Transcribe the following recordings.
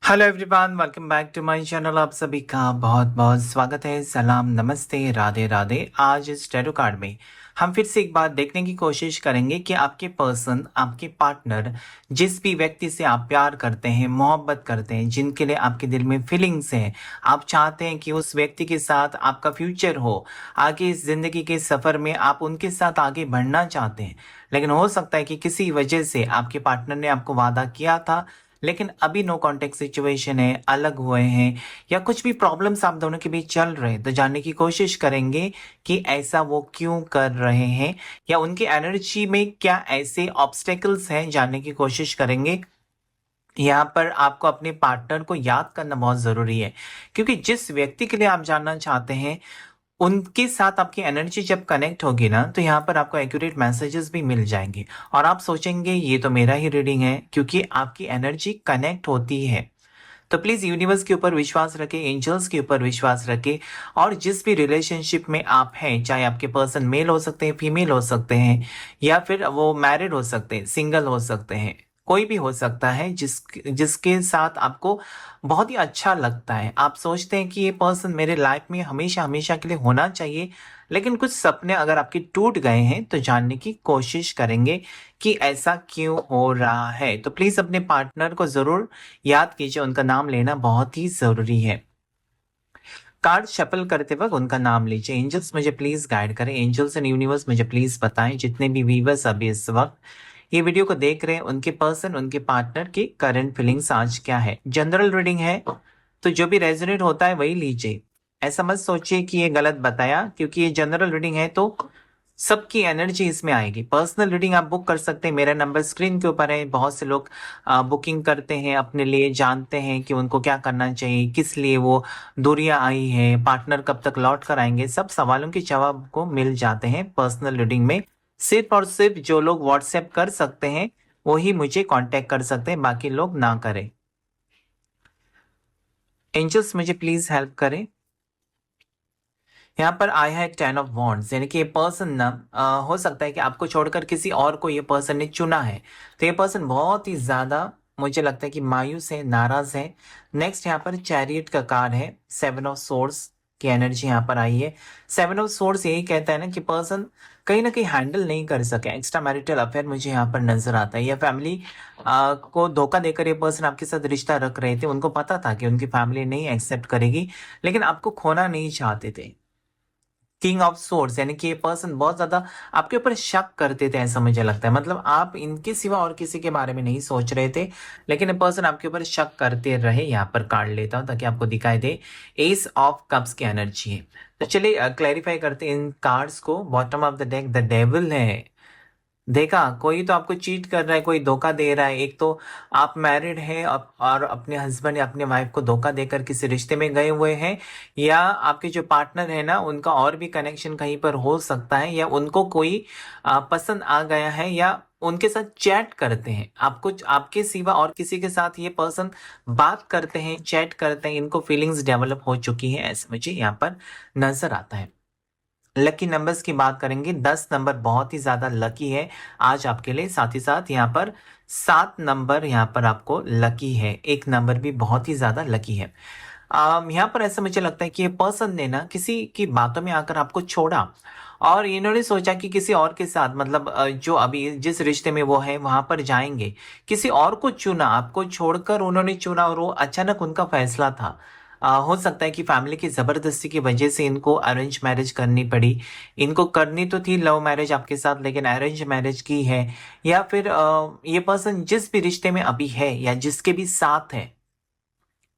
Hello everyone, welcome back to my channel. आप सभी का बहुत बहुत स्वागत है। सलाम, नमस्ते, राधे राधे। आज इस टैरो कार्ड में हम फिर से एक बात देखने की कोशिश करेंगे कि आपके पर्सन, आपके पार्टनर, जिस भी व्यक्ति से आप प्यार करते हैं, मोहब्बत करते हैं, जिनके लिए आपके दिल में फीलिंग्स हैं, आप चाहते हैं कि उस व्यक्ति के साथ आपका फ्यूचर हो, आगे इस जिंदगी के सफर में आप उनके साथ आगे बढ़ना चाहते हैं। लेकिन हो सकता है कि किसी वजह से आपके पार्टनर ने आपको वादा किया था, लेकिन अभी नो कॉन्टेक्ट सिचुएशन है, अलग हुए हैं, या कुछ भी प्रॉब्लम्स आप दोनों के बीच चल रहे हैं। तो जानने की कोशिश करेंगे कि ऐसा वो क्यों कर रहे हैं, या उनकी एनर्जी में क्या ऐसे ऑब्स्टेकल्स हैं, जानने की कोशिश करेंगे। यहाँ पर आपको अपने पार्टनर को याद करना बहुत ज़रूरी है, क्योंकि जिस व्यक्ति के लिए आप जानना चाहते हैं, उनके साथ आपकी एनर्जी जब कनेक्ट होगी ना, तो यहाँ पर आपको एक्यूरेट मैसेजेस भी मिल जाएंगे। और आप सोचेंगे ये तो मेरा ही रीडिंग है, क्योंकि आपकी एनर्जी कनेक्ट होती है। तो प्लीज़ यूनिवर्स के ऊपर विश्वास रखें, एंजल्स के ऊपर विश्वास रखें। और जिस भी रिलेशनशिप में आप हैं, चाहे आपके पर्सन मेल हो सकते हैं, फीमेल हो सकते हैं, या फिर वो मैरिड हो सकते हैं, सिंगल हो सकते हैं, कोई भी हो सकता है, जिसके साथ आपको बहुत ही अच्छा लगता है। आप सोचते हैं कि ये पर्सन मेरे लाइफ में हमेशा हमेशा के लिए होना चाहिए। लेकिन कुछ सपने अगर आपके टूट गए हैं, तो जानने की कोशिश करेंगे कि ऐसा क्यों हो रहा है। तो प्लीज़ अपने पार्टनर को ज़रूर याद कीजिए, उनका नाम लेना बहुत ही ज़रूरी है। कार्ड शफल करते वक्त उनका नाम लीजिए। एंजल्स मुझे प्लीज़ गाइड करें। एंजल्स एंड यूनिवर्स मुझे प्लीज़ बताएं, जितने भी व्यूवर्स अभी इस वक्त ये वीडियो को देख रहे हैं, उनके पर्सन, उनके पार्टनर की करंट फीलिंग्स आज क्या है। जनरल रीडिंग है, तो जो भी रेजोनेट होता है वही लीजिए। ऐसा मत सोचिए कि ये गलत बताया, क्योंकि ये जनरल रीडिंग है, तो सबकी एनर्जी इसमें आएगी। पर्सनल रीडिंग आप बुक कर सकते हैं, मेरा नंबर स्क्रीन के ऊपर है। बहुत से लोग बुकिंग करते हैं अपने लिए, जानते हैं कि उनको क्या करना चाहिए, किस लिए वो दूरियां आई है, पार्टनर कब तक लौट कर आएंगे, सब सवालों के जवाब को मिल जाते हैं पर्सनल रीडिंग में। सिर्फ और सिर्फ जो लोग व्हाट्सएप कर सकते हैं वही मुझे कांटेक्ट कर सकते हैं, बाकी लोग ना करें। एंजल्स मुझे प्लीज हेल्प करें। यहाँ पर आया है 10 ऑफ वॉन्ड्स, यानी कि ये पर्सन ना हो सकता है कि आपको छोड़कर किसी और को ये पर्सन ने चुना है। तो ये पर्सन बहुत ही ज्यादा, मुझे लगता है कि मायूस है, नाराज है। नेक्स्ट यहाँ पर चैरियट का कार्ड है, 7 ऑफ सोर्ड्स की एनर्जी यहाँ पर आई है। 7 ऑफ सोर्ड्स यही कहता है ना कि पर्सन कहीं ना कहीं हैंडल नहीं कर सके एक्स्ट्रा मैरिटल अफेयर, मुझे यहाँ पर नजर आता है। या फैमिली को धोखा देकर ये पर्सन आपके साथ रिश्ता रख रहे थे, उनको पता था कि उनकी फैमिली नहीं एक्सेप्ट करेगी, लेकिन आपको खोना नहीं चाहते थे। किंग ऑफ सोर्स, यानी कि ये पर्सन बहुत ज्यादा आपके ऊपर शक करते थे, ऐसा मुझे लगता है। मतलब आप इनके सिवा और किसी के बारे में नहीं सोच रहे थे, लेकिन ये पर्सन आपके ऊपर शक करते रहे। यहाँ पर कार्ड लेता हूं ताकि आपको दिखाई दे। एस ऑफ कप्स की एनर्जी है। तो चलिए क्लैरिफाई करते हैं इन कार्ड्स को। Bottom of the deck the devil है। देखा, कोई तो आपको चीट कर रहा है, कोई धोखा दे रहा है। एक तो आप मैरिड हैं और अपने हस्बैंड या अपने वाइफ को धोखा देकर किसी रिश्ते में गए हुए हैं, या आपके जो पार्टनर है ना, उनका और भी कनेक्शन कहीं पर हो सकता है, या उनको कोई पसंद आ गया है, या उनके साथ चैट करते हैं। आपको आपके सिवा और किसी के साथ ये पर्सन बात करते हैं, चैट करते हैं, इनको फीलिंग्स डेवलप हो चुकी है, ऐसे मुझे यहाँ पर नजर आता है। लकी नंबर्स की बात करेंगे, 10 नंबर बहुत ही ज्यादा लकी है आज आपके लिए। साथ ही साथ यहाँ पर 7 नंबर यहाँ पर आपको लकी है। एक नंबर भी बहुत ही ज्यादा लकी है। यहाँ पर ऐसा मुझे लगता है कि ये पर्सन ने ना किसी की बातों में आकर आपको छोड़ा, और इन्होंने सोचा कि किसी और के साथ, मतलब जो अभी जिस रिश्ते में वो है वहां पर जाएंगे, किसी और को चुना, आपको छोड़कर उन्होंने चुना, और वो अचानक उनका फैसला था। हो सकता है कि फैमिली की जबरदस्ती की वजह से इनको अरेंज मैरिज करनी पड़ी। इनको करनी तो थी लव मैरिज आपके साथ, लेकिन अरेंज मैरिज की है। या फिर ये पर्सन जिस भी रिश्ते में अभी है, या जिसके भी साथ है,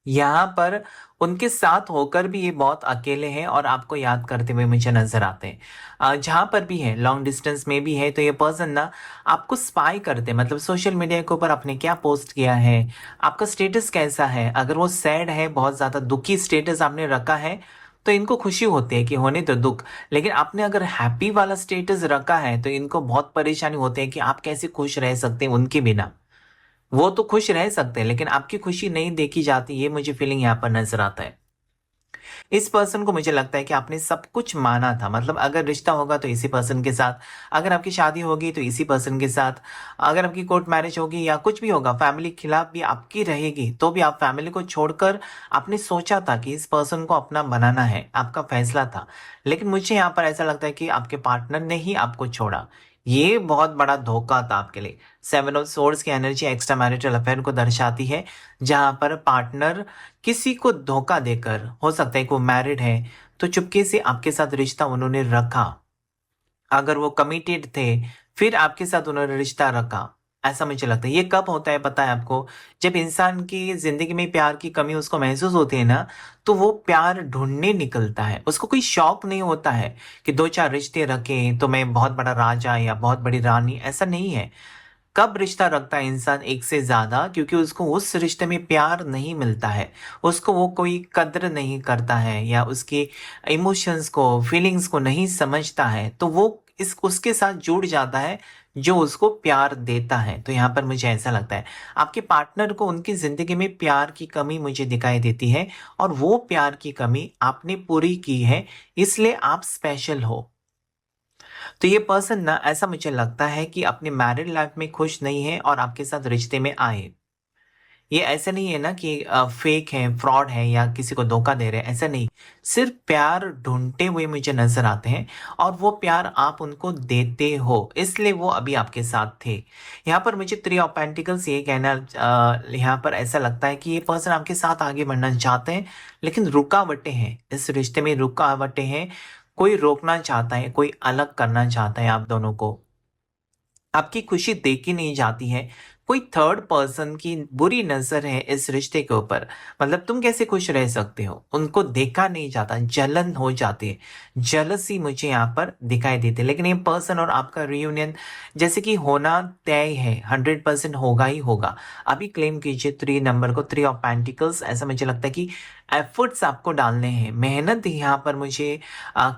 यहाँ पर उनके साथ होकर भी ये बहुत अकेले हैं और आपको याद करते हुए मुझे नजर आते हैं। जहां पर भी है, लॉन्ग डिस्टेंस में भी है, तो ये पर्सन ना आपको स्पाई करते हैं। मतलब सोशल मीडिया के ऊपर आपने क्या पोस्ट किया है, आपका स्टेटस कैसा है। अगर वो सैड है, बहुत ज्यादा दुखी स्टेटस आपने रखा है, तो इनको खुशी होती है कि होने तो दुख। लेकिन आपने अगर हैप्पी वाला स्टेटस रखा है, तो इनको बहुत परेशानी होती है कि आप कैसे खुश रह सकते हैं उनके बिना। वो तो खुश रह सकते हैं, लेकिन आपकी खुशी नहीं देखी जाती, ये मुझे फीलिंग यहाँ पर नजर आता है। इस पर्सन को मुझे लगता है कि आपने सब कुछ माना था, मतलब अगर रिश्ता होगा तो इसी पर्सन के साथ, अगर आपकी शादी होगी तो इसी पर्सन के साथ, अगर आपकी कोर्ट मैरिज होगी या कुछ भी होगा, फैमिली खिलाफ भी आपकी रहेगी तो भी आप फैमिली को छोड़कर आपने सोचा था कि इस पर्सन को अपना बनाना है, आपका फैसला था। लेकिन मुझे यहाँ पर ऐसा लगता है कि आपके पार्टनर ने ही आपको छोड़ा। ये बहुत बड़ा धोखा था आपके लिए। सेवन ऑफ सोर्ड्स की एनर्जी एक्स्ट्रा मैरिटल अफेयर को दर्शाती है, जहां पर पार्टनर किसी को धोखा देकर, हो सकता है कि वो मैरिड है तो चुपके से आपके साथ रिश्ता उन्होंने रखा। अगर वो कमिटेड थे फिर आपके साथ उन्होंने रिश्ता रखा। ऐसा मुझे लगता है। ये कब होता है पता है आपको? जब इंसान की जिंदगी में प्यार की कमी उसको महसूस होती है ना, तो वो प्यार ढूंढने निकलता है। उसको कोई शौक नहीं होता है कि दो चार रिश्ते रखें तो मैं बहुत बड़ा राजा या बहुत बड़ी रानी, ऐसा नहीं है। कब रिश्ता रखता है इंसान एक से ज्यादा? क्योंकि उसको उस रिश्ते में प्यार नहीं मिलता है, उसको वो कोई कद्र नहीं करता है या उसके इमोशंस को, फीलिंग्स को नहीं समझता है, तो वो इस उसके साथ जुड़ जाता है जो उसको प्यार देता है। तो यहाँ पर मुझे ऐसा लगता है आपके पार्टनर को उनकी जिंदगी में प्यार की कमी मुझे दिखाई देती है, और वो प्यार की कमी आपने पूरी की है, इसलिए आप स्पेशल हो। तो ये पर्सन ना, ऐसा मुझे लगता है कि अपनी मैरिड लाइफ में खुश नहीं है और आपके साथ रिश्ते में आए। ये ऐसा नहीं है ना कि फेक है, फ्रॉड है या किसी को धोखा दे रहे हैं, ऐसा नहीं। सिर्फ प्यार ढूंढते हुए मुझे नजर आते हैं, और वो प्यार आप उनको देते हो, इसलिए वो अभी आपके साथ थे। यहाँ पर मुझे थ्री ऑफ पेंटिकल्स ये कहना, यहाँ पर ऐसा लगता है कि ये पर्सन आपके साथ आगे बढ़ना चाहते हैं, लेकिन रुकावटें हैं इस रिश्ते में, रुकावटें हैं। कोई रोकना चाहता है, कोई अलग करना चाहता है आप दोनों को। आपकी खुशी देखी नहीं जाती है। कोई थर्ड पर्सन की बुरी नजर है इस रिश्ते के ऊपर। मतलब तुम कैसे खुश रह सकते हो, उनको देखा नहीं जाता, जलन हो जाती है। जलसी मुझे यहाँ पर दिखाई देती है। लेकिन ये पर्सन और आपका रियूनियन जैसे कि होना तय है, 100% होगा ही होगा। अभी क्लेम कीजिए थ्री नंबर को, थ्री ऑफ पेंटिकल्स। ऐसा मुझे लगता है कि एफर्ट्स आपको डालने हैं, मेहनत यहाँ पर मुझे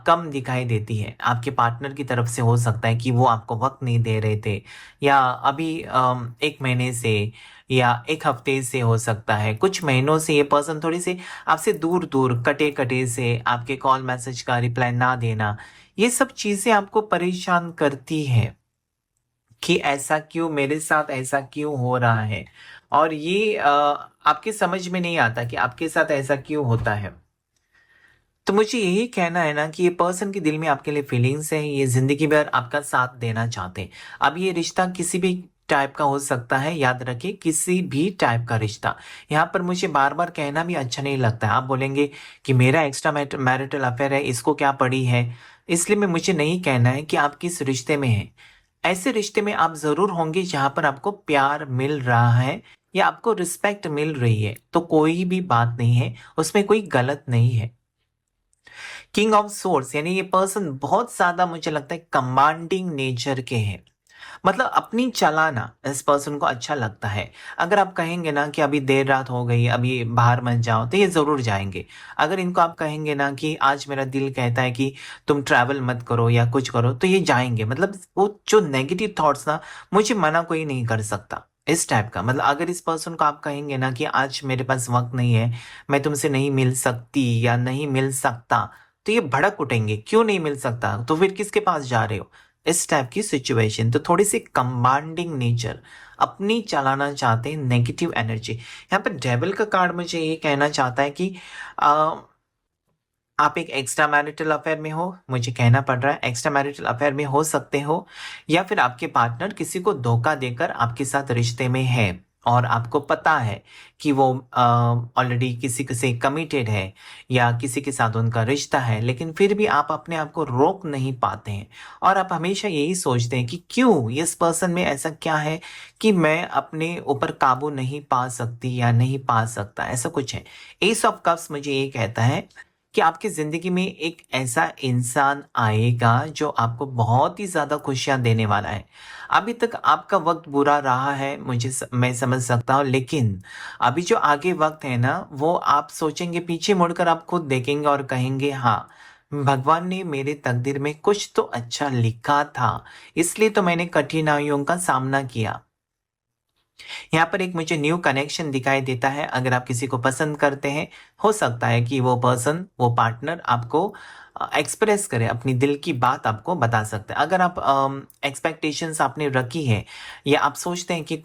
कम दिखाई देती है आपके पार्टनर की तरफ से। हो सकता है कि वो आपको वक्त नहीं दे रहे थे, या अभी एक महीने से या एक हफ्ते से, हो सकता है कुछ महीनों से ये पर्सन थोड़ी सी आपसे दूर दूर, कटे कटे से, आपके कॉल मैसेज का रिप्लाई ना देना, ये सब चीजें आपको परेशान करती है कि ऐसा क्यों मेरे साथ, ऐसा क्यों हो रहा है। और ये आपके समझ में नहीं आता कि आपके साथ ऐसा क्यों होता है। तो मुझे यही कहना है ना कि ये पर्सन के दिल में आपके लिए फीलिंग्स है, ये जिंदगी भर आपका साथ देना चाहते हैं। अब ये रिश्ता किसी भी टाइप का हो सकता है, याद रखिए, किसी भी टाइप का रिश्ता। यहाँ पर मुझे बार बार कहना भी अच्छा नहीं लगता है। आप बोलेंगे कि मेरा एक्स्ट्रा मैरिटल अफेयर है, इसको क्या पड़ी है। इसलिए मैं मुझे नहीं कहना है कि आप किस रिश्ते में हैं। ऐसे रिश्ते में आप जरूर होंगे जहां पर आपको प्यार मिल रहा है या आपको रिस्पेक्ट मिल रही है, तो कोई भी बात नहीं है, उसमें कोई गलत नहीं है। किंग ऑफ सोर्स यानी ये पर्सन बहुत ज्यादा मुझे लगता है कमांडिंग नेचर के हैं। मतलब अपनी चलाना इस पर्सन को अच्छा लगता है। अगर आप कहेंगे ना कि अभी देर रात हो गई, अभी बाहर मत जाओ, तो ये जरूर जाएंगे। अगर इनको आप कहेंगे ना कि आज मेरा दिल कहता है कि तुम ट्रैवल मत करो या कुछ करो, तो ये जाएंगे। मतलब वो जो नेगेटिव थॉट्स ना, मुझे मना कोई नहीं कर सकता इस टाइप का। मतलब अगर इस पर्सन को आप कहेंगे ना कि आज मेरे पास वक्त नहीं है, मैं तुमसे नहीं मिल सकती या नहीं मिल सकता, तो ये भड़क उठेंगे, क्यों नहीं मिल सकता, तो फिर किसके पास जा रहे हो, इस टाइप की सिचुएशन। तो थोड़ी सी कमांडिंग नेचर, अपनी चलाना चाहते हैं, नेगेटिव एनर्जी। यहाँ पर डेविल का कार्ड मुझे ये कहना चाहता है कि आ, आप एक एक्स्ट्रा मैरिटल अफेयर में हो, मुझे कहना पड़ रहा है एक्स्ट्रा मैरिटल अफेयर में हो सकते हो, या फिर आपके पार्टनर किसी को धोखा देकर आपके साथ रिश्ते में है, और आपको पता है कि वो ऑलरेडी किसी से कमिटेड है या किसी के साथ उनका रिश्ता है, लेकिन फिर भी आप अपने आप को रोक नहीं पाते हैं। और आप हमेशा यही सोचते हैं कि क्यों इस पर्सन में ऐसा क्या है कि मैं अपने ऊपर काबू नहीं पा सकती या नहीं पा सकता, ऐसा कुछ है। एस ऑफ कप्स मुझे ये कहता है कि आपकी जिंदगी में एक ऐसा इंसान आएगा जो आपको बहुत ही ज्यादा खुशियां देने वाला है। अभी तक आपका वक्त बुरा रहा है, मैं समझ सकता हूँ, लेकिन अभी जो आगे वक्त है ना, वो आप सोचेंगे, पीछे मुड़कर आप खुद देखेंगे और कहेंगे हाँ, भगवान ने मेरे तकदीर में कुछ तो अच्छा लिखा था, इसलिए तो मैंने कठिनाइयों का सामना किया। यहाँ पर एक मुझे न्यू कनेक्शन दिखाई देता है। अगर आप किसी को पसंद करते हैं, हो सकता है कि वो पर्सन, वो पार्टनर आपको एक्सप्रेस करे, अपनी दिल की बात आपको बता सकता है। अगर आप एक्सपेक्टेशंस आपने रखी है, या आप सोचते हैं कि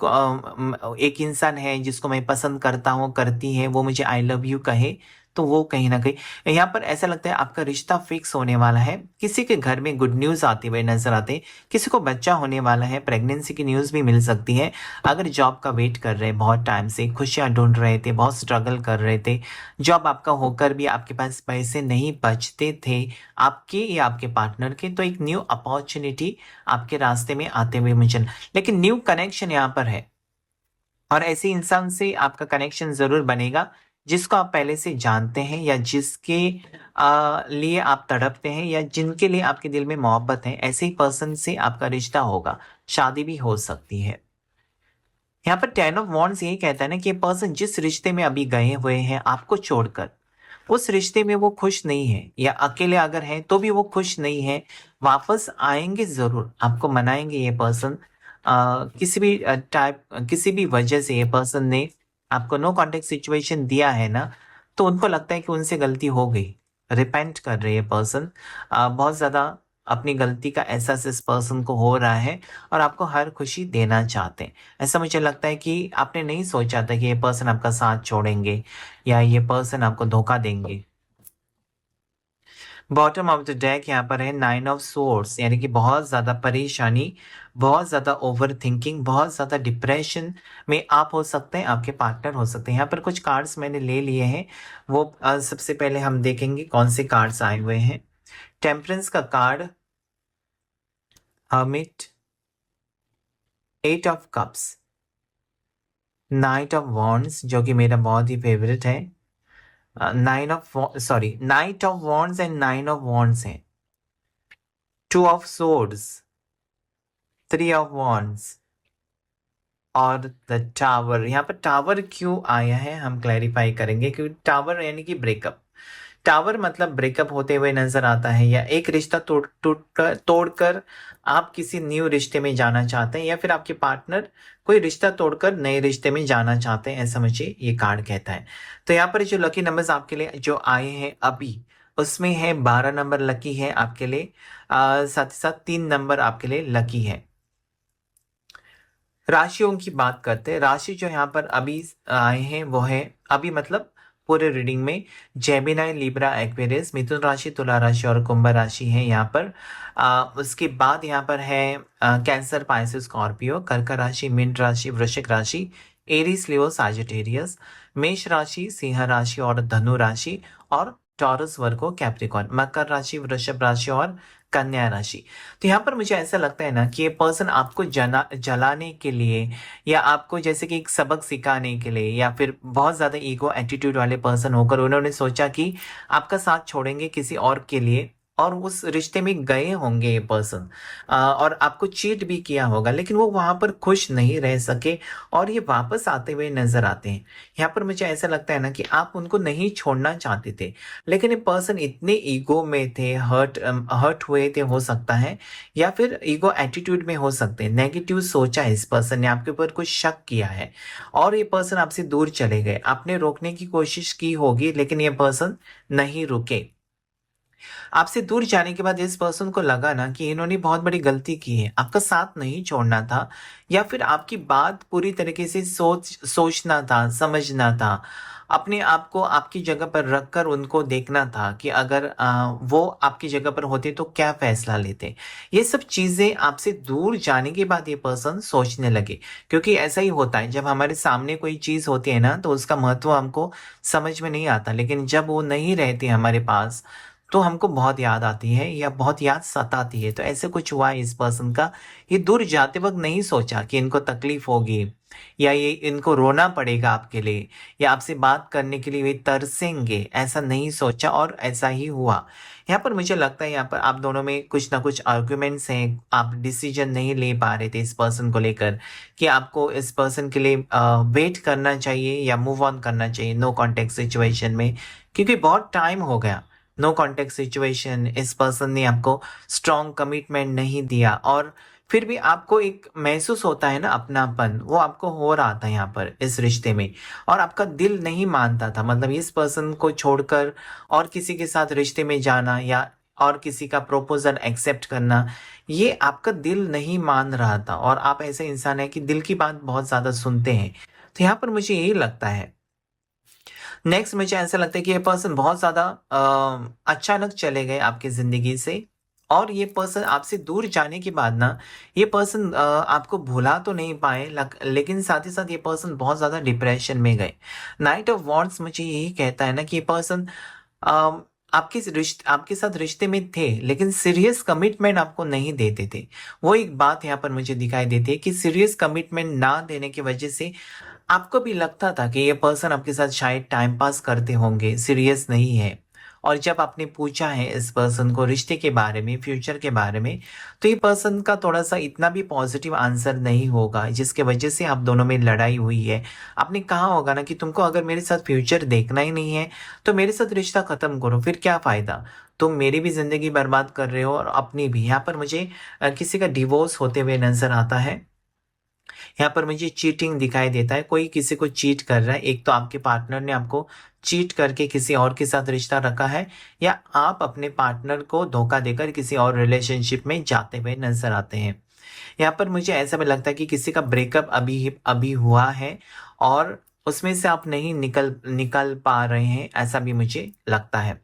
एक इंसान है जिसको मैं पसंद करता हूँ, करती है, वो मुझे आई लव यू कहे, तो वो कहीं ना कहीं यहाँ पर ऐसा लगता है आपका रिश्ता फिक्स होने वाला है। किसी के घर में गुड न्यूज़ आते हुए नजर आते हैं, किसी को बच्चा होने वाला है, प्रेगनेंसी की न्यूज़ भी मिल सकती है। अगर जॉब का वेट कर रहे हैं, बहुत टाइम से खुशियां ढूंढ रहे थे, बहुत स्ट्रगल कर रहे थे, जॉब आपका होकर भी आपके पास पैसे नहीं बचते थे आपके या आपके पार्टनर के, तो एक न्यू अपॉर्चुनिटी आपके रास्ते में आते हुए मुझे, लेकिन न्यू कनेक्शन यहाँ पर है। और ऐसे इंसान से आपका कनेक्शन जरूर बनेगा जिसको आप पहले से जानते हैं, या जिसके लिए आप तड़पते हैं, या जिनके लिए आपके दिल में मोहब्बत है। ऐसे ही पर्सन से आपका रिश्ता होगा, शादी भी हो सकती है। यहाँ पर टेन ऑफ वॉन्ड्स यही कहता है ना कि ये पर्सन जिस रिश्ते में अभी गए हुए हैं आपको छोड़कर, उस रिश्ते में वो खुश नहीं है, या अकेले अगर हैं तो भी वो खुश नहीं है। वापस आएंगे जरूर, आपको मनाएंगे ये पर्सन। किसी भी टाइप, किसी भी वजह से ये पर्सन ने आपको नो कॉन्टेक्ट सिचुएशन दिया है ना, तो उनको लगता है कि उनसे गलती हो गई, रिपेंट कर रहे हैं पर्सन। बहुत ज्यादा अपनी गलती का एहसास इस पर्सन को हो रहा है, और आपको हर खुशी देना चाहते हैं। ऐसा मुझे लगता है कि आपने नहीं सोचा था कि ये पर्सन आपका साथ छोड़ेंगे, या ये पर्सन आपको धोखा देंगे। बॉटम ऑफ द डेक यहाँ पर है नाइन ऑफ सोर्स, यानी कि बहुत ज्यादा परेशानी, बहुत ज्यादा ओवर थिंकिंग, बहुत ज्यादा डिप्रेशन में आप हो सकते हैं, आपके पार्टनर हो सकते हैं। यहाँ पर कुछ कार्ड्स मैंने ले लिए हैं, वो सबसे पहले हम देखेंगे कौन से कार्ड्स आए हुए हैं। टेम्परेंस का card, hermit, eight of cups, knight of wands जो कि मेरा बहुत ही फेवरेट है, knight of wands and nine of wands है, two of swords, three of wands, और द टावर। यहाँ पर टावर क्यों आया है हम क्लैरिफाई करेंगे, क्योंकि टावर यानी कि ब्रेकअप। टावर मतलब ब्रेकअप होते हुए नजर आता है, या एक रिश्ता तोड़कर आप किसी न्यू रिश्ते में जाना चाहते हैं, या फिर आपके पार्टनर कोई रिश्ता तोड़कर नए रिश्ते में जाना चाहते हैं, ऐसा मुझे ये कार्ड कहता है। तो यहाँ पर जो लकी नंबर्स आपके लिए जो आए हैं अभी, उसमें है 12 नंबर लकी है आपके लिए, साथ ही साथ 3 नंबर आपके लिए लकी है। राशियों की बात करते हैं, राशि जो यहाँ पर अभी आए हैं वो है, अभी मतलब पूरे रीडिंग में, जेमिनाई, लिब्रा, एक्वेरियस, मिथुन राशि, तुला राशि और कुंभ राशि है यहाँ पर। उसके बाद यहाँ पर है कैंसर, पाइसेस, स्कॉर्पियो, कर्क राशि, मीन राशि, वृश्चिक राशि, एरीज, लियो, साजिटेरियस, मेष राशि, सिंह राशि और धनु राशि, और टॉरस, वर्गो, कैप्रिकॉर्न, मकर राशि, वृषभ राशि और कन्या राशि। तो यहाँ पर मुझे ऐसा लगता है ना कि ये पर्सन आपको जलाने के लिए, या आपको जैसे कि एक सबक सिखाने के लिए, या फिर बहुत ज्यादा ईगो एटीट्यूड वाले पर्सन होकर उन्होंने सोचा कि आपका साथ छोड़ेंगे किसी और के लिए, और उस रिश्ते में गए होंगे ये पर्सन, और आपको चीट भी किया होगा, लेकिन वो वहां पर खुश नहीं रह सके, और ये वापस आते हुए नजर आते हैं। यहाँ पर मुझे ऐसा लगता है ना कि आप उनको नहीं छोड़ना चाहते थे, लेकिन ये पर्सन इतने ईगो में थे, हर्ट हुए थे हो सकता है, या फिर ईगो एटीट्यूड में हो सकते हैं, नेगेटिव सोचा है इस पर्सन ने, आपके ऊपर कुछ शक किया है, और ये पर्सन आपसे दूर चले गए। आपने रोकने की कोशिश की होगी, लेकिन ये पर्सन नहीं रुके। आपसे दूर जाने के बाद इस पर्सन को लगा ना कि इन्होंने बहुत बड़ी गलती की है, आपका साथ नहीं छोड़ना था, या फिर आपकी बात पूरी तरीके से सोचना था, समझना था, अपने आप को आपकी जगह पर रखकर उनको देखना था कि अगर वो आपकी जगह पर होते तो क्या फैसला लेते। ये सब चीजें आपसे दूर जाने के बाद ये पर्सन सोचने लगे, क्योंकि ऐसा ही होता है, जब हमारे सामने कोई चीज होती है ना तो उसका महत्व हमको समझ में नहीं आता, लेकिन जब वो नहीं रहती हमारे पास तो हमको बहुत याद आती है, या बहुत याद सताती है। तो ऐसे कुछ हुआ है इस पर्सन का। ये दूर जाते वक्त नहीं सोचा कि इनको तकलीफ होगी, या ये इनको रोना पड़ेगा आपके लिए, या आपसे बात करने के लिए वे तरसेंगे, ऐसा नहीं सोचा, और ऐसा ही हुआ। यहाँ पर मुझे लगता है यहाँ पर आप दोनों में कुछ ना कुछ आर्ग्यूमेंट्स हैं, आप डिसीजन नहीं ले पा रहे थे इस पर्सन को लेकर, कि आपको इस पर्सन के लिए वेट करना चाहिए या मूव ऑन करना चाहिए नो कॉन्टेक्ट सिचुएशन में, क्योंकि बहुत टाइम हो गया। नो कॉन्टेक्ट सिचुएशन, इस पर्सन ने आपको स्ट्रॉन्ग कमिटमेंट नहीं दिया, और फिर भी आपको एक महसूस होता है ना अपनापन, वो आपको हो रहा था यहाँ पर इस रिश्ते में, और आपका दिल नहीं मानता था, मतलब इस पर्सन को छोड़कर और किसी के साथ रिश्ते में जाना या और किसी का प्रपोजल एक्सेप्ट करना, ये आपका दिल नहीं मान रहा था। और आप ऐसे इंसान है कि दिल की बात बहुत ज़्यादा सुनते हैं। तो यहाँ पर मुझे यही लगता है। नेक्स्ट मुझे ऐसा लगता है कि ये पर्सन बहुत ज़्यादा अचानक चले गए आपकी ज़िंदगी से, और ये पर्सन आपसे दूर जाने के बाद ना, ये पर्सन आपको भुला तो नहीं पाए, लेकिन साथ ही साथ ये पर्सन बहुत ज़्यादा डिप्रेशन में गए। नाइट ऑफ वॉन्ड्स मुझे यही कहता है ना कि ये पर्सन आपके साथ रिश्ते में थे, लेकिन सीरियस कमिटमेंट आपको नहीं देते थे। वो एक बात यहाँ पर मुझे दिखाई देती है कि सीरियस कमिटमेंट ना देने की वजह से आपको भी लगता था कि ये पर्सन आपके साथ शायद टाइम पास करते होंगे, सीरियस नहीं है। और जब आपने पूछा है इस पर्सन को रिश्ते के बारे में, फ्यूचर के बारे में, तो ये पर्सन का थोड़ा-सा इतना भी पॉजिटिव आंसर नहीं होगा, जिसके वजह से आप दोनों में लड़ाई हुई है। आपने कहा होगा ना कि तुमको अगर मेरे साथ फ्यूचर देखना ही नहीं है, तो मेरे साथ रिश्ता ख़त्म करो, फिर क्या फ़ायदा? तुम मेरी भी ज़िंदगी बर्बाद कर रहे हो और अपनी भी। यहाँ पर मुझे किसी का डिवोर्स होते हुए नज़र आता है। यहाँ पर मुझे चीटिंग दिखाई देता है, कोई किसी को चीट कर रहा है। एक तो आपके पार्टनर ने आपको चीट करके किसी और के साथ रिश्ता रखा है, या आप अपने पार्टनर को धोखा देकर किसी और रिलेशनशिप में जाते हुए नज़र आते हैं। यहाँ पर मुझे ऐसा भी लगता है कि किसी का ब्रेकअप अभी हुआ है और उसमें से आप नहीं निकल निकल पा रहे हैं, ऐसा भी मुझे लगता है।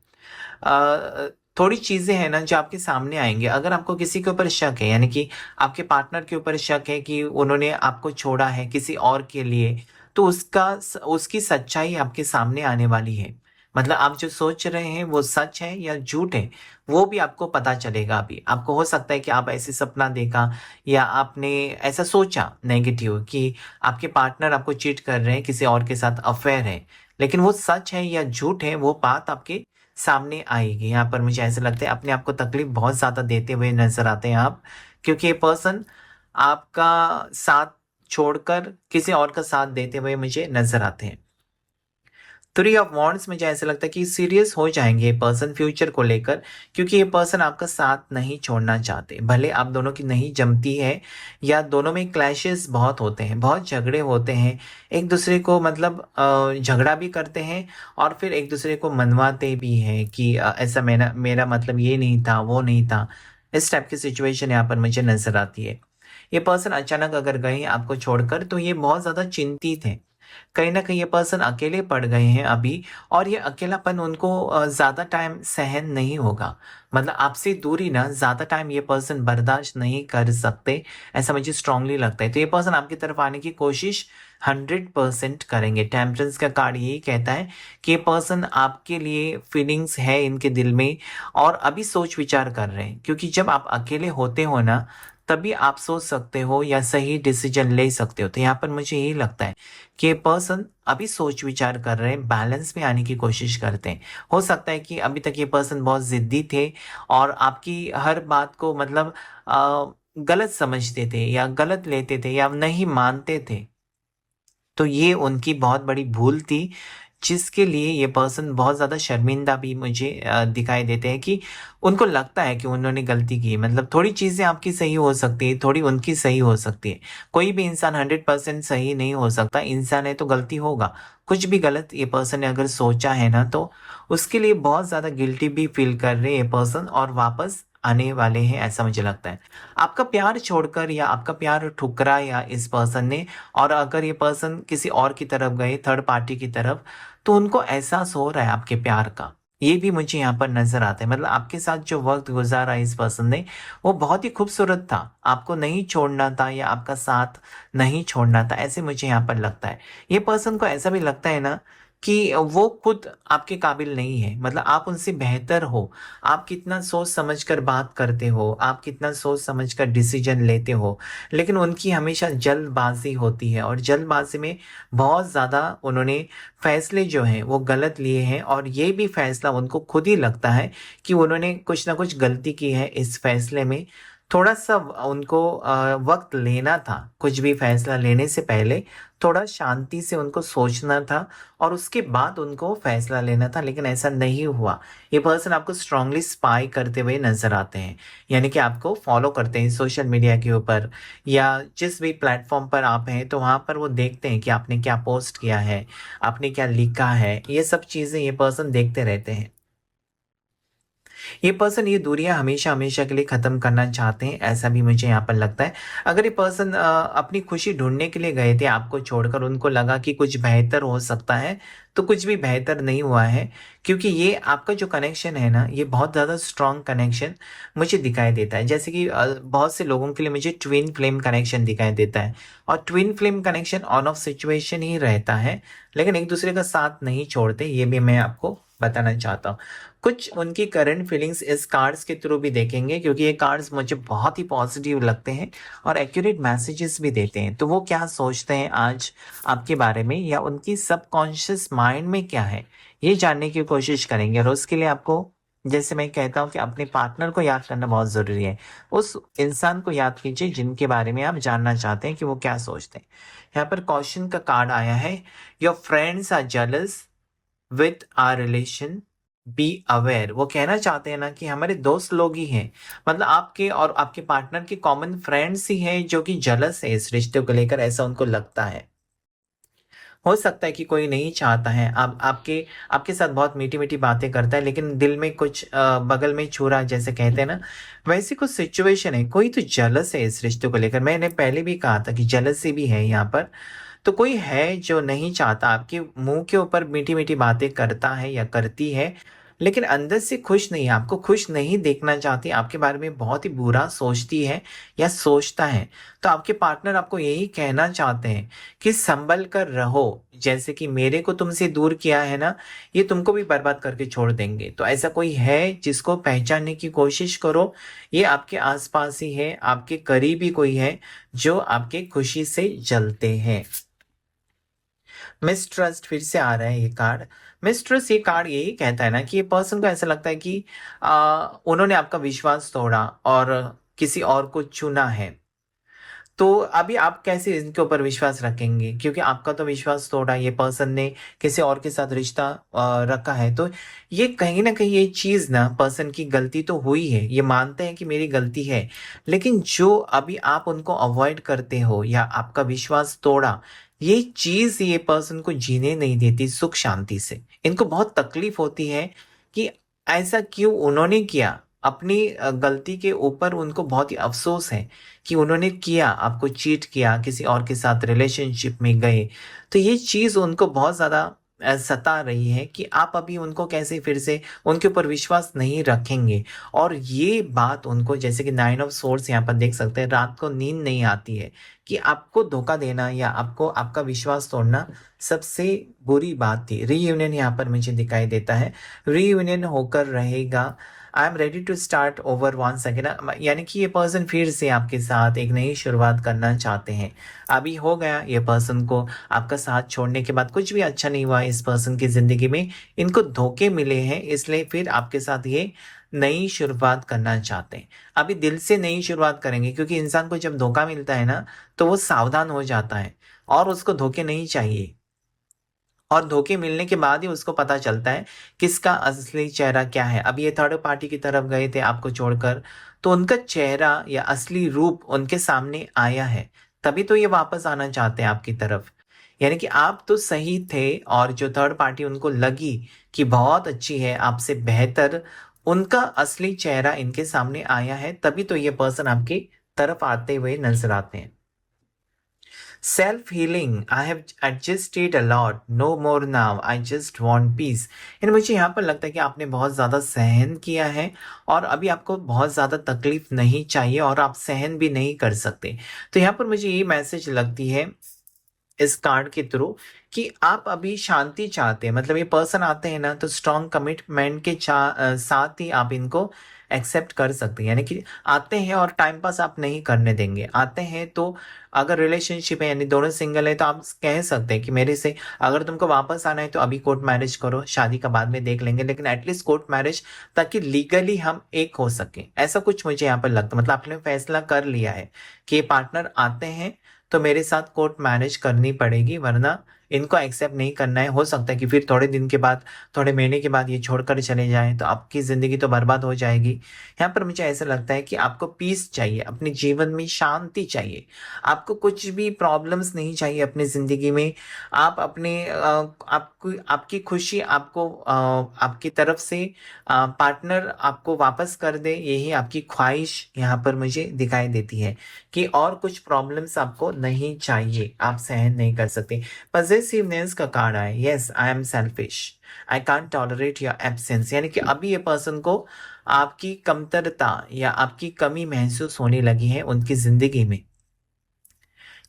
अ, थोड़ी चीज़ें हैं ना जो आपके सामने आएँगी। अगर आपको किसी के ऊपर शक है, यानी कि आपके पार्टनर के ऊपर शक है कि उन्होंने आपको छोड़ा है किसी और के लिए, तो उसकी सच्चाई आपके सामने आने वाली है। मतलब आप जो सोच रहे हैं वो सच है या झूठ है, वो भी आपको पता चलेगा अभी। आपको हो सकता है कि आप ऐसे सपना देखा या आपने ऐसा सोचा नेगेटिव कि आपके पार्टनर आपको चीट कर रहे हैं, किसी और के साथ अफ़ेयर है। लेकिन वो सच है या झूठ है, वो बात आपके सामने आएगी। यहाँ पर मुझे ऐसा लगता है अपने आप को तकलीफ बहुत ज़्यादा देते हुए नज़र आते हैं आप, क्योंकि ये पर्सन आपका साथ छोड़कर किसी और का साथ देते हुए मुझे नज़र आते हैं। थ्री ऑफ वॉन्ड्स मुझे ऐसा लगता है कि सीरियस हो जाएँगे ये पर्सन फ्यूचर को लेकर, क्योंकि ये पर्सन आपका साथ नहीं छोड़ना चाहते। भले आप दोनों की नहीं जमती है या दोनों में क्लैशेस बहुत होते हैं, बहुत झगड़े होते हैं, एक-दूसरे को मतलब झगड़ा भी करते हैं और फिर एक-दूसरे को मनवाते भी हैं कि ऐसा मेरा मेरा मतलब ये नहीं था, वो नहीं था। इस टाइप की सिचुएशन यहाँ पर मुझे नज़र आती है। ये पर्सन अचानक अगर गए आपको छोड़कर, तो ये बहुत ज़्यादा चिंतित हैं। कहीं न कहीं ये पर्सन अकेले पड़ गए हैं अभी, और ये अकेलापन उनको ज़्यादा टाइम सहन नहीं होगा। मतलब आपसे दूरी ना ज़्यादा टाइम ये पर्सन बर्दाश्त नहीं कर सकते, ऐसा मुझे स्ट्रांगली लगता है। तो ये पर्सन आपकी तरफ आने की कोशिश 100% करेंगे। टेम्परेंस का कार्ड यही कहता है कि ये पर्सन आपके लिए फीलिंग्स है इनके दिल में, और अभी सोच-विचार कर रहे हैं। क्योंकि जब आप अकेले होते हो ना, तभी आप सोच सकते हो या सही डिसीज़न ले सकते हो। तो यहाँ पर मुझे यही लगता है कि ये पर्सन अभी सोच विचार कर रहे हैं, बैलेंस में आने की कोशिश करते हैं। हो सकता है कि अभी तक ये पर्सन बहुत ज़िद्दी थे और आपकी हर बात को मतलब गलत समझते थे या गलत लेते थे या नहीं मानते थे। तो ये उनकी बहुत बड़ी भूल थी, जिसके लिए ये पर्सन बहुत ज़्यादा शर्मिंदा भी मुझे दिखाई देते हैं कि उनको लगता है कि उन्होंने गलती की। मतलब थोड़ी चीज़ें आपकी सही हो सकती है, थोड़ी उनकी सही हो सकती है। कोई भी इंसान 100% सही नहीं हो सकता, इंसान है तो गलती होगा। कुछ भी गलत ये पर्सन ने अगर सोचा है ना, तो उसके लिए बहुत ज़्यादा गिल्टी भी फ़ील कर रहे हैं ये पर्सन, और वापस आने वाले हैं, ऐसा मुझे लगता है। आपका प्यार छोड़कर या आपका प्यार ठुकराया इस पर्सन ने, और अगर ये पर्सन किसी और की तरफ गए, थर्ड पार्टी की तरफ, तो उनको एहसास हो रहा है आपके प्यार का। ये भी मुझे यहाँ पर नज़र आता है। मतलब आपके साथ जो वक़्त गुज़ारा इस पर्सन ने, वो बहुत ही खूबसूरत था। आपको नहीं छोड़ना था या आपका साथ नहीं छोड़ना था, ऐसे मुझे यहाँ पर लगता है। ये पर्सन को ऐसा भी लगता है ना कि वो खुद आपके काबिल नहीं है। मतलब आप उनसे बेहतर हो। आप कितना सोच समझ कर बात करते हो, आप कितना सोच समझ कर डिसीज़न लेते हो। लेकिन उनकी हमेशा जल्दबाज़ी होती है, और जल्दबाज़ी में बहुत ज़्यादा उन्होंने फ़ैसले जो हैं वो गलत लिए हैं, और ये भी फ़ैसला उनको खुद ही लगता है कि उन्होंने कुछ न कुछ गलती की है इस फ़ैसले में। थोड़ा सा उनको वक्त लेना था, कुछ भी फैसला लेने से पहले थोड़ा शांति से उनको सोचना था और उसके बाद उनको फैसला लेना था, लेकिन ऐसा नहीं हुआ। ये पर्सन आपको स्ट्रांगली स्पाई करते हुए नजर आते हैं, यानी कि आपको फॉलो करते हैं सोशल मीडिया के ऊपर या जिस भी प्लेटफॉर्म पर आप हैं, तो वहाँ पर वो देखते हैं कि आपने क्या पोस्ट किया है, आपने क्या लिखा है, ये सब चीज़ें ये पर्सन देखते रहते हैं। ये पर्सन ये दूरियां हमेशा हमेशा के लिए खत्म करना चाहते हैं, ऐसा भी मुझे यहाँ पर लगता है। अगर ये पर्सन अपनी खुशी ढूंढने के लिए गए थे आपको छोड़कर, उनको लगा कि कुछ बेहतर हो सकता है, तो कुछ भी बेहतर नहीं हुआ है, क्योंकि ये आपका जो कनेक्शन है ना, ये बहुत ज़्यादा स्ट्रॉन्ग कनेक्शन मुझे दिखाई देता है। जैसे कि बहुत से लोगों के लिए मुझे ट्विन फ्लेम कनेक्शन दिखाई देता है, और twin flame connection on off situation ही रहता है, लेकिन एक दूसरे का साथ नहीं छोड़ते, ये भी मैं आपको बताना चाहता हूँ। कुछ उनकी करंट फीलिंग्स इस कार्ड्स के थ्रू भी देखेंगे, क्योंकि ये कार्ड्स मुझे बहुत ही पॉजिटिव लगते हैं और एक्यूरेट मैसेजेस भी देते हैं। तो वो क्या सोचते हैं आज आपके बारे में, या उनकी सबकॉन्शियस माइंड में क्या है, ये जानने की कोशिश करेंगे। और उसके लिए आपको, जैसे मैं कहता हूँ कि अपने पार्टनर को याद करना बहुत ज़रूरी है। उस इंसान को याद कीजिए जिनके बारे में आप जानना चाहते हैं कि वो क्या सोचते हैं। यहाँ पर क्वेश्चन का कार्ड आया है, your friends are jealous with our relation, be aware. वो कहना चाहते हैं ना कि हमारे दोस्त लोग ही हैं, मतलब आपके और आपके पार्टनर के कॉमन फ्रेंड्स ही हैं जो कि जलस है इस रिश्ते को लेकर, ऐसा उनको लगता है। हो सकता है कि कोई नहीं चाहता है, आप आपके आपके साथ बहुत मीठी मीठी बातें करता है, लेकिन दिल में कुछ बगल में छुरा जैसे कहते हैं ना, वैसी कुछ सिचुएशन है। कोई तो जलस है इस रिश्ते को लेकर, मैंने पहले भी कहा था कि जलसी भी है यहाँ पर। तो कोई है जो नहीं चाहता, आपके मुंह के ऊपर मीठी मीठी बातें करता है या करती है, लेकिन अंदर से खुश नहीं है, आपको खुश नहीं देखना चाहती, आपके बारे में बहुत ही बुरा सोचती है या सोचता है। तो आपके पार्टनर आपको यही कहना चाहते हैं कि संभल कर रहो, जैसे कि मेरे को तुमसे दूर किया है ना, ये तुमको भी बर्बाद करके छोड़ देंगे। तो ऐसा कोई है जिसको पहचानने की कोशिश करो, ये आपके आसपास ही है, आपके करीब ही कोई है जो आपके खुशी से जलते हैं। मिसट्रस्ट फिर से आ रहा है ये कार्ड। मिसट्रस्ट, ये कार्ड यही कहता है ना कि ये पर्सन को ऐसा लगता है कि उन्होंने आपका विश्वास तोड़ा और किसी और को चुना है। तो अभी आप कैसे इनके ऊपर विश्वास रखेंगे, क्योंकि आपका तो विश्वास तोड़ा, ये पर्सन ने किसी और के साथ रिश्ता रखा है। तो ये कहीं ना कहीं ये चीज़ ना, पर्सन की गलती तो हुई है, ये मानते हैं कि मेरी गलती है, लेकिन जो अभी आप उनको अवॉइड करते हो या आपका विश्वास तोड़ा, ये चीज़ ये पर्सन को जीने नहीं देती सुख शांति से। इनको बहुत तकलीफ होती है कि ऐसा क्यों उन्होंने किया, अपनी गलती के ऊपर उनको बहुत ही अफसोस है कि उन्होंने किया, आपको चीट किया, किसी और के साथ रिलेशनशिप में गए। तो ये चीज़ उनको बहुत ज़्यादा सता रही है कि आप अभी उनको कैसे फिर से उनके ऊपर विश्वास नहीं रखेंगे। और ये बात उनको, जैसे कि 9 ऑफ सोर्स यहाँ पर देख सकते हैं, रात को नींद नहीं आती है कि आपको धोखा देना या आपको आपका विश्वास तोड़ना सबसे बुरी बात थी। रीयूनियन यहाँ पर मुझे दिखाई देता है, रीयूनियन होकर रहेगा। I am ready to start over once again, यानी कि ये पर्सन फिर से आपके साथ एक नई शुरुआत करना चाहते हैं। अभी हो गया, ये पर्सन को आपका साथ छोड़ने के बाद कुछ भी अच्छा नहीं हुआ इस पर्सन की ज़िंदगी में, इनको धोखे मिले हैं, इसलिए फिर आपके साथ ये नई शुरुआत करना चाहते हैं। अभी दिल से नई शुरुआत करेंगे, क्योंकि इंसान को जब धोखा मिलता है ना, तो वो सावधान हो जाता है और उसको धोखे नहीं चाहिए। और धोखे मिलने के बाद ही उसको पता चलता है किसका असली चेहरा क्या है। अब ये थर्ड पार्टी की तरफ गए थे आपको छोड़कर, तो उनका चेहरा या असली रूप उनके सामने आया है, तभी तो ये वापस आना चाहते हैं आपकी तरफ। यानी कि आप तो सही थे, और जो थर्ड पार्टी उनको लगी कि बहुत अच्छी है, आपसे बेहतर, उनका असली चेहरा इनके सामने आया है, तभी तो ये पर्सन आपकी तरफ आते हुए नजर आते हैं। Self healing. I have adjusted a lot. No more now. I just want peace. यानी मुझे यहाँ पर लगता है कि आपने बहुत ज़्यादा सहन किया है और अभी आपको बहुत ज़्यादा तकलीफ नहीं चाहिए और आप सहन भी नहीं कर सकते। तो यहाँ पर मुझे ये मैसेज लगती है इस कार्ड के थ्रू कि आप अभी शांति चाहते हैं। मतलब ये पर्सन आते हैं ना तो स्ट्रॉन्ग कमिटमेंट के साथ ही आप इनको एक्सेप्ट कर सकते हैं। यानी कि आते हैं और टाइम पास आप नहीं करने देंगे। आते हैं तो अगर रिलेशनशिप है यानी दोनों सिंगल है तो आप कह सकते हैं कि मेरे से अगर तुमको वापस आना है तो अभी कोर्ट मैरिज करो, शादी का बाद में देख लेंगे, लेकिन एटलीस्ट कोर्ट मैरिज ताकि लीगली हम एक हो सके। ऐसा कुछ मुझे यहाँ पर लगता है। मतलब आपने फैसला कर लिया है कि ये पार्टनर आते हैं तो मेरे साथ कोर्ट मैरिज करनी पड़ेगी, वरना इनको एक्सेप्ट नहीं करना है। हो सकता है कि फिर थोड़े दिन के बाद, थोड़े महीने के बाद ये छोड़कर चले जाएं तो आपकी ज़िंदगी तो बर्बाद हो जाएगी। यहाँ पर मुझे ऐसा लगता है कि आपको पीस चाहिए, अपने जीवन में शांति चाहिए, आपको कुछ भी प्रॉब्लम्स नहीं चाहिए अपनी ज़िंदगी में। आप अपने आपको आपकी खुशी आपको आपकी तरफ से पार्टनर आपको वापस कर दे, यही आपकी ख्वाहिश यहाँ पर मुझे दिखाई देती है कि और कुछ प्रॉब्लम्स आपको नहीं चाहिए, आप सहन नहीं कर सकते। पजेसिवनेस का कार्ड आया, yes I am selfish, I can't tolerate your absence. यानी कि अभी ये पर्सन को आपकी कमतरता या आपकी कमी महसूस होने लगी है उनकी जिंदगी में।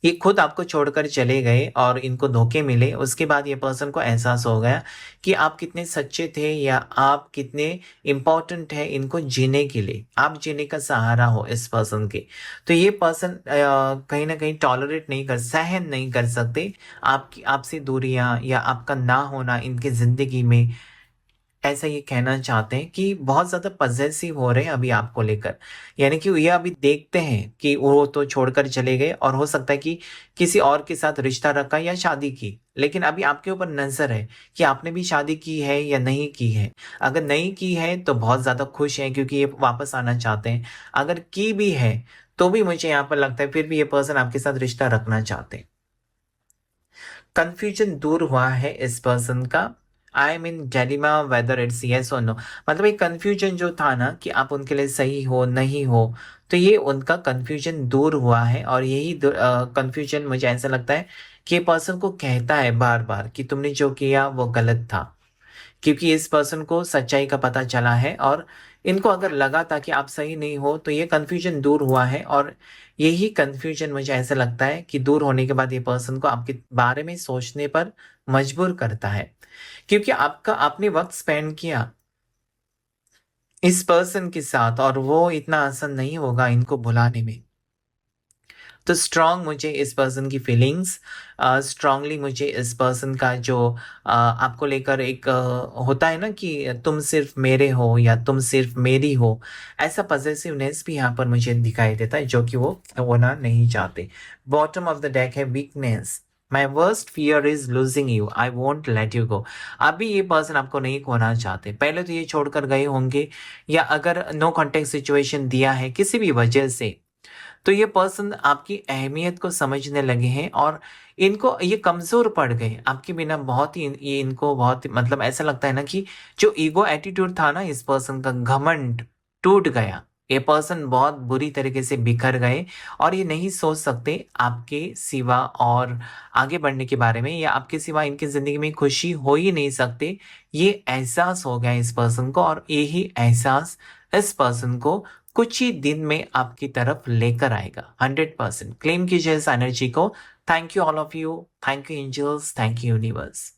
ये खुद आपको छोड़कर चले गए और इनको धोखे मिले, उसके बाद ये पर्सन को एहसास हो गया कि आप कितने सच्चे थे या आप कितने इम्पोर्टेंट है इनको जीने के लिए, आप जीने का सहारा हो इस पर्सन के। तो ये पर्सन कहीं ना कहीं टॉलरेट नहीं कर, सहन नहीं कर सकते आपकी आपसे दूरियां या आपका ना होना इनके जिंदगी में। ऐसा ये कहना चाहते हैं कि बहुत ज़्यादा पजेसिव हो रहे हैं अभी आपको लेकर। यानी कि ये अभी देखते हैं कि वो तो छोड़कर चले गए और हो सकता है कि किसी और के साथ रिश्ता रखा या शादी की, लेकिन अभी आपके ऊपर नज़र है कि आपने भी शादी की है या नहीं की है। अगर नहीं की है तो बहुत ज़्यादा खुश हैं क्योंकि ये वापस आना चाहते हैं। अगर की भी है तो भी मुझे यहाँ पर लगता है फिर भी ये पर्सन आपके साथ रिश्ता रखना चाहते हैं। कंफ्यूजन दूर हुआ है इस पर्सन का। I mean dilemma whether it's yes or no. मतलब एक कंफ्यूजन जो था ना कि आप उनके लिए सही हो नहीं हो, तो ये उनका कंफ्यूजन दूर हुआ है। और यही कंफ्यूजन मुझे ऐसा लगता है कि ये पर्सन को कहता है बार बार कि तुमने जो किया वो गलत था, क्योंकि इस पर्सन को सच्चाई का पता चला है और इनको अगर लगा था कि आप सही नहीं हो तो ये कन्फ्यूजन दूर हुआ है। और यही कन्फ्यूजन मुझे ऐसा लगता है कि दूर होने के बाद ये पर्सन को आपके बारे में सोचने पर मजबूर करता है, क्योंकि आपका आपने वक्त स्पेंड किया इस पर्सन के साथ और वो इतना आसान नहीं होगा इनको भुलाने में। तो स्ट्रांग मुझे इस पर्सन की फीलिंग्स, स्ट्रांगली मुझे इस पर्सन का जो आपको लेकर एक होता है ना कि तुम सिर्फ मेरे हो या तुम सिर्फ मेरी हो, ऐसा पजेसिवनेस भी यहाँ पर मुझे दिखाई देता है जो कि वो होना नहीं चाहते। बॉटम ऑफ द डेक है weakness, my worst fear is losing you, I won't let you go. अभी ये पर्सन आपको नहीं खोना चाहते। पहले तो ये छोड़कर गए होंगे या अगर नो कॉन्टेक्ट सिचुएशन दिया है किसी भी वजह से, तो ये पर्सन आपकी अहमियत को समझने लगे हैं और इनको ये कमज़ोर पड़ गए आपके बिना। बहुत ही ये इनको बहुत मतलब ऐसा लगता है ना कि जो ईगो एटीट्यूड था ना इस पर्सन का, घमंड टूट गया। ये पर्सन बहुत बुरी तरीके से बिखर गए और ये नहीं सोच सकते आपके सिवा और आगे बढ़ने के बारे में, या आपके सिवा इनकी ज़िंदगी में खुशी हो ही नहीं सकते। ये एहसास हो गया इस पर्सन को और यही एहसास इस पर्सन को कुछ ही दिन में आपकी तरफ लेकर आएगा। 100% क्लेम कीजिए इस एनर्जी को। Thank you all of you, thank you angels, thank you universe.